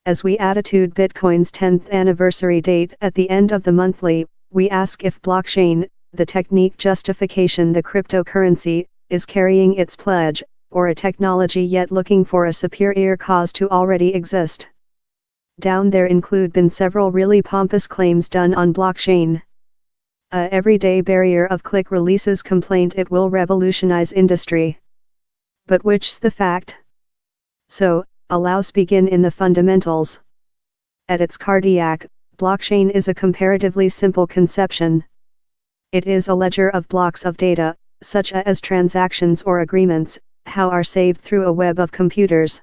As we attitude Bitcoin's 10th anniversary date at the end of the monthly, we ask if blockchain, the technique justification the cryptocurrency, is carrying its pledge, or a technology yet looking for a superior cause to already exist. Down there include been several really pompous claims done on blockchain. A everyday barrier of click releases complaint it will revolutionize industry. But which's the fact? So, allows begin in the fundamentals. At its cardiac, blockchain is a comparatively simple conception. It is a ledger of blocks of data, such as transactions or agreements, how are saved through a web of computers.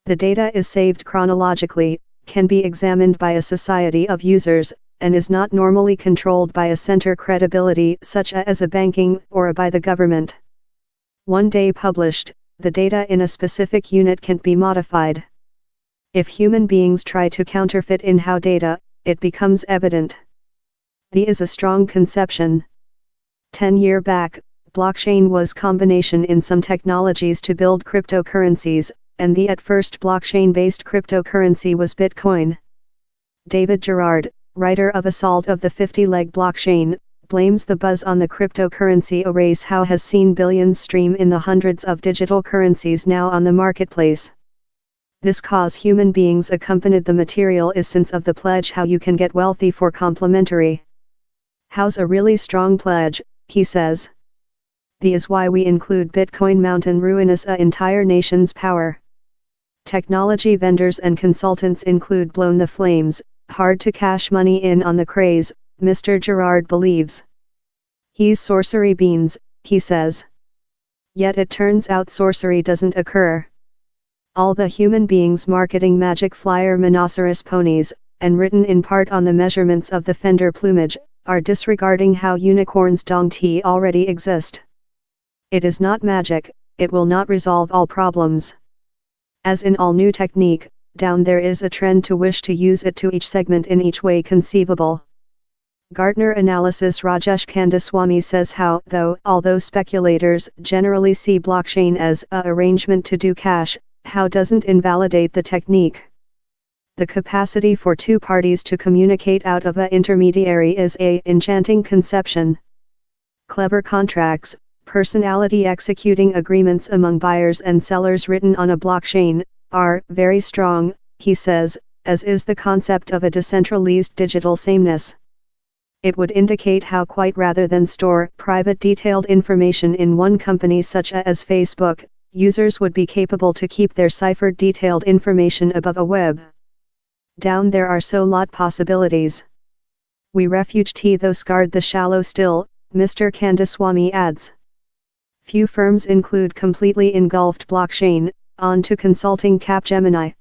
The data is saved chronologically, can be examined by a society of users, and is not normally controlled by a center credibility such as a banking or by the government. One day published, the data in a specific unit can't be modified. If human beings try to counterfeit in how data, it becomes evident. The is a strong conception. 10 years back, blockchain was combination in some technologies to build cryptocurrencies, and the at first blockchain-based cryptocurrency was Bitcoin. David Gerard, writer of Assault of the 50-Leg Blockchain, blames the buzz on the cryptocurrency race how has seen billions stream in the hundreds of digital currencies now on the marketplace. This cause human beings accompanied the material essence of the pledge how you can get wealthy for complimentary. How's a really strong pledge, he says. The is why we include Bitcoin mountain ruinous a entire nation's power. Technology vendors and consultants include blown the flames, hard to cash money in on the craze, Mr. Gerard believes. He's sorcery beans, he says. Yet it turns out sorcery doesn't occur. All the human beings marketing magic flyer rhinoceros ponies, and written in part on the measurements of the fender plumage, are disregarding how unicorns donkey already exist. It is not magic, it will not resolve all problems. As in all new technique, down there is a trend to wish to use it to each segment in each way conceivable. Gartner analysis Rajesh Kandaswamy says how, although speculators generally see blockchain as a arrangement to do cash, how doesn't invalidate the technique. The capacity for two parties to communicate out of a intermediary is a enchanting conception. Clever contracts, personality executing agreements among buyers and sellers written on a blockchain, are very strong, he says, as is the concept of a decentralized digital sameness. It would indicate how quite rather than store private detailed information in one company such as Facebook, users would be capable to keep their ciphered detailed information above a web. Down there are so lot possibilities. We refuge though scarred the shallow still, Mr. Kandaswamy adds. Few firms include completely engulfed blockchain, on to consulting Capgemini.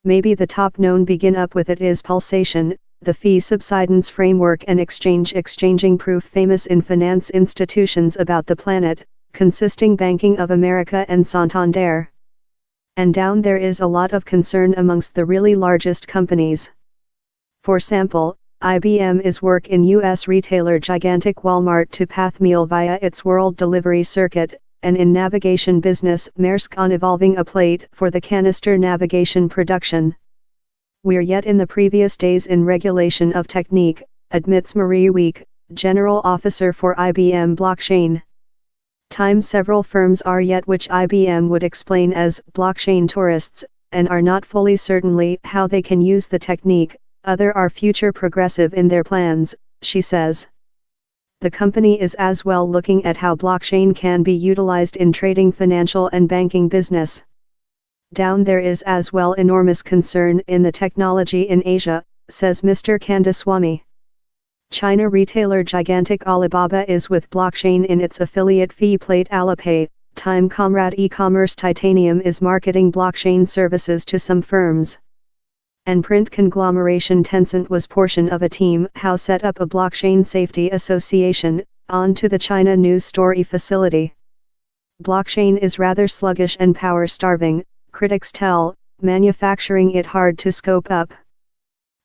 Maybe the top known begin up with it is Pulsation, the fee subsidence framework and exchanging proof famous in finance institutions about the planet, consisting Banking of America and Santander. And down there is a lot of concern amongst the really largest companies. For example, IBM is work in U.S. retailer gigantic Walmart to Pathmeal via its world delivery circuit, and in navigation business Maersk on evolving a plate for the canister navigation production. We're yet in the previous days in regulation of technique, admits Marie Week, General Officer for IBM Blockchain. Several firms are yet which IBM would explain as blockchain tourists, and are not fully certainly how they can use the technique. Other are future progressive in their plans, she says. The company is as well looking at how blockchain can be utilized in trading financial and banking business. Down there is as well enormous concern in the technology in Asia, says Mr. Kandaswamy. China retailer gigantic Alibaba is with blockchain in its affiliate FeePlate Alipay. Time Comrade e-commerce Titanium is marketing blockchain services to some firms. And print conglomeration Tencent was portion of a team how set up a blockchain safety association, on to the China news story facility. Blockchain is rather sluggish and power starving, critics tell, manufacturing it hard to scope up.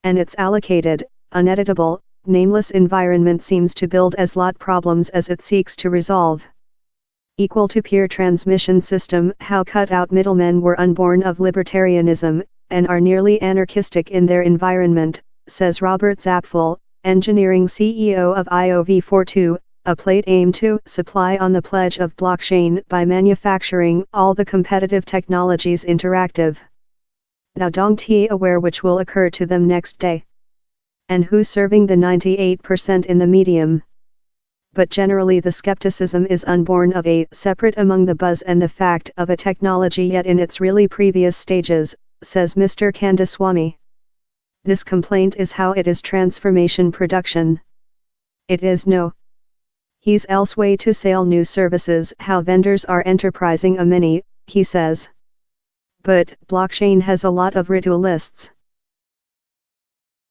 And its allocated, uneditable, nameless environment seems to build as lot problems as it seeks to resolve. Equal to peer transmission system how cut out middlemen were unborn of libertarianism, and are nearly anarchistic in their environment, says Robert Zapfel, engineering CEO of IOV42, a plate aimed to supply on the pledge of blockchain by manufacturing all the competitive technologies interactive. Thou don't aware which will occur to them next day. And who's serving the 98% in the medium. But generally the skepticism is unborn of a separate among the buzz and the fact of a technology yet in its really previous stages, says Mr. Kandaswamy. This complaint is how it is transformation production. It is no. He's else way to sell new services how vendors are enterprising a many, he says. But blockchain has a lot of ritualists.